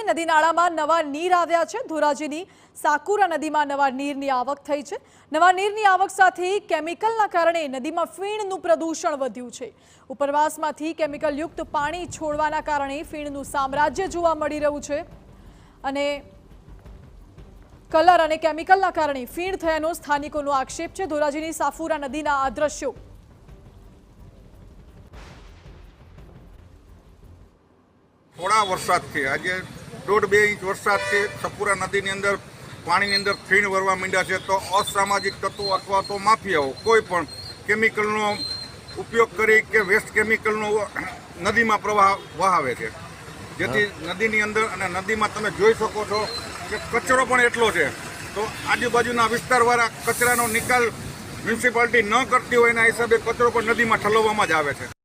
નદી નાળામાં નવા નીર આવ્યા છે। ધોરાજીની સાકુરા નદીમાં નવા નીરની આવક થઈ છે। નવા નીરની આવક સાથે કેમિકલના કારણે નદીમાં ફીણનું પ્રદૂષણ વધ્યું છે। ઉપરવાસમાંથી કેમિકલ યુક્ત પાણી છોડવાના કારણે ફીણનું સામ્રાજ્ય જોવા મળી રહ્યું છે અને કલર અને કેમિકલના કારણે ફીણ થયાનો સ્થાનિકોનો આક્ષેપ છે। ધોરાજીની સાકુરા નદીના આ દ્રશ્યો थोड़ा वरसाद थी आज 1.5-2 इंच वरसाद थी सपुरा नदी अंदर पानी अंदर फीण वरवा मींड्या है। तो असामाजिक तत्वों अथवा तो माफियाओ कोई पण केमिकलनो उपयोग करी के वेस्ट केमिकलनो नदी में प्रवाह वहावे छे, जेथी नदी अंदर अने नदी में तमे जोई शको छो के कचरो पण एटलो छे। तो आजूबाजूना विस्तारवाळा कचरानो निकाल म्युनिसिपालिटी न करती होय एना हिसाबे कचरो पण नदी में ठलववामां ज आवे छे।